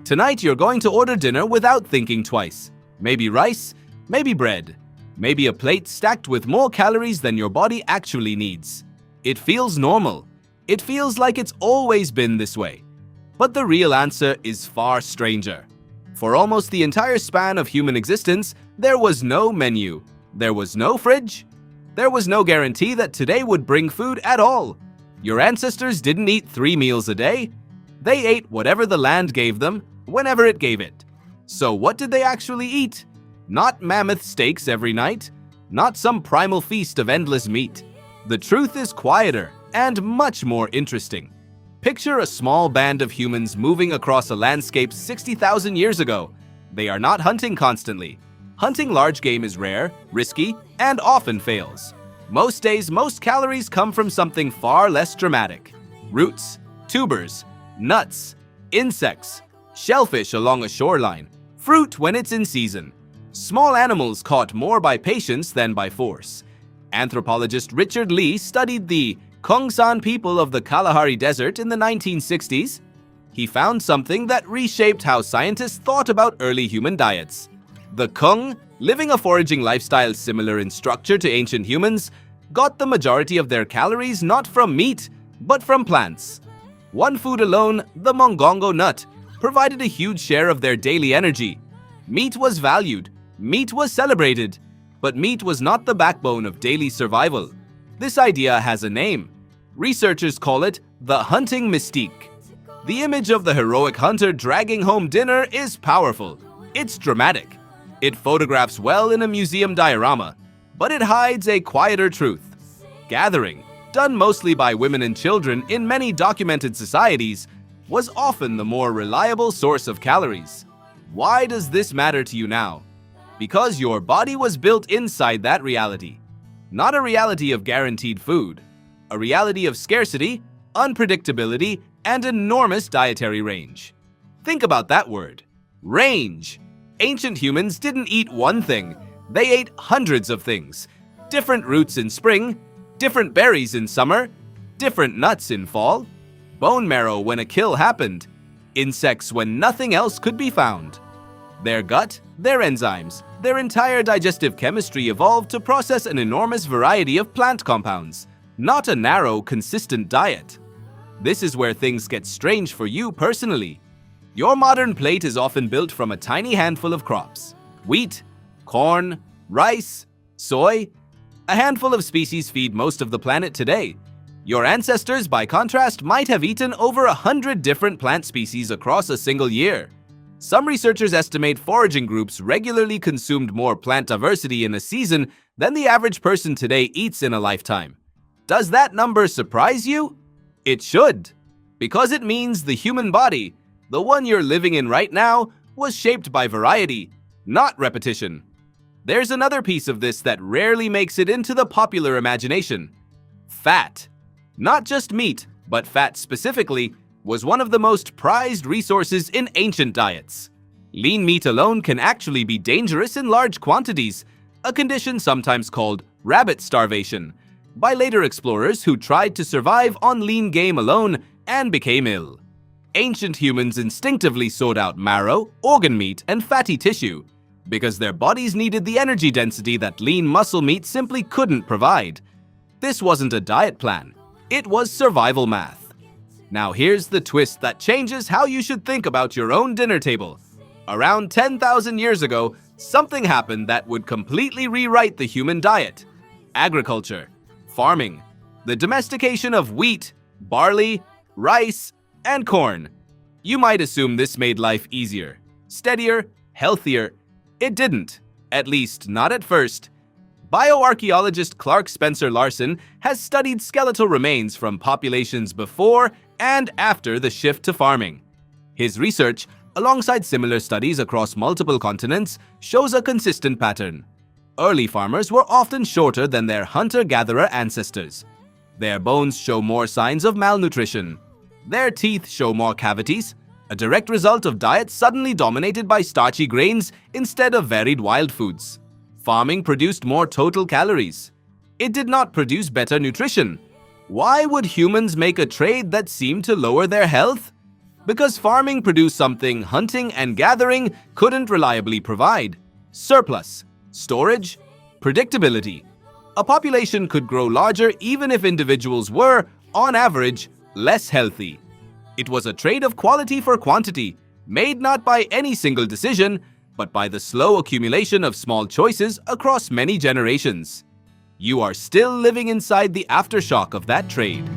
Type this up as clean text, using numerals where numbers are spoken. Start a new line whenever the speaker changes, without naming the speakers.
Tonight you're going to order dinner without thinking twice. Maybe rice, maybe bread, maybe a plate stacked with more calories than your body actually needs. It feels normal. It feels like it's always been this way. But the real answer is far stranger. For almost the entire span of human existence, there was no menu. There was no fridge. There was no guarantee that today would bring food at all. Your ancestors didn't eat 3 meals a day. They ate whatever the land gave them, whenever it gave it. So what did they actually eat? Not mammoth steaks every night. Not some primal feast of endless meat. The truth is quieter and much more interesting. Picture a small band of humans moving across a landscape 60,000 years ago. They are not hunting constantly. Hunting large game is rare, risky, and often fails. Most days, most calories come from something far less dramatic. Roots, tubers, nuts, insects, shellfish along a shoreline, fruit when it's in season. Small animals caught more by patience than by force. Anthropologist Richard Lee studied the Kongsan people of the Kalahari Desert in the 1960s. He found something that reshaped how scientists thought about early human diets. The Kung, living a foraging lifestyle similar in structure to ancient humans, got the majority of their calories not from meat, but from plants. One food alone, the mongongo nut, provided a huge share of their daily energy. Meat was valued, meat was celebrated, but meat was not the backbone of daily survival. This idea has a name. Researchers call it the hunting mystique. The image of the heroic hunter dragging home dinner is powerful. It's dramatic. It photographs well in a museum diorama, but it hides a quieter truth. Gathering, done mostly by women and children in many documented societies, was often the more reliable source of calories. Why does this matter to you now? Because your body was built inside that reality. Not a reality of guaranteed food. A reality of scarcity, unpredictability, and enormous dietary range. Think about that word. Range. Ancient humans didn't eat one thing. They ate hundreds of things. Different roots in spring, different berries in summer, different nuts in fall, bone marrow when a kill happened, insects when nothing else could be found. Their gut, their enzymes, their entire digestive chemistry evolved to process an enormous variety of plant compounds, not a narrow, consistent diet. This is where things get strange for you personally. Your modern plate is often built from a tiny handful of crops: wheat, corn, rice, soy. A handful of species feed most of the planet today. Your ancestors, by contrast, might have eaten over 100 different plant species across a single year. Some researchers estimate foraging groups regularly consumed more plant diversity in a season than the average person today eats in a lifetime. Does that number surprise you? It should, because it means the human body, the one you're living in right now, was shaped by variety, not repetition. There's another piece of this that rarely makes it into the popular imagination. Fat. Not just meat, but fat specifically, was one of the most prized resources in ancient diets. Lean meat alone can actually be dangerous in large quantities, a condition sometimes called rabbit starvation, by later explorers who tried to survive on lean game alone and became ill. Ancient humans instinctively sought out marrow, organ meat, and fatty tissue, because their bodies needed the energy density that lean muscle meat simply couldn't provide. This wasn't a diet plan. It was survival math. Now here's the twist that changes how you should think about your own dinner table. Around 10,000 years ago, something happened that would completely rewrite the human diet. Agriculture, farming, the domestication of wheat, barley, rice, and corn. You might assume this made life easier, steadier, healthier. It didn't, at least not at first. Bioarchaeologist Clark Spencer Larson has studied skeletal remains from populations before and after the shift to farming. His research, alongside similar studies across multiple continents, shows a consistent pattern. Early farmers were often shorter than their hunter-gatherer ancestors. Their bones show more signs of malnutrition. Their teeth show more cavities, a direct result of diets suddenly dominated by starchy grains instead of varied wild foods. Farming produced more total calories. It did not produce better nutrition. Why would humans make a trade that seemed to lower their health? Because farming produced something hunting and gathering couldn't reliably provide: surplus, storage, predictability. A population could grow larger even if individuals were, on average, less healthy. It was a trade of quality for quantity, made not by any single decision, but by the slow accumulation of small choices across many generations. You are still living inside the aftershock of that trade.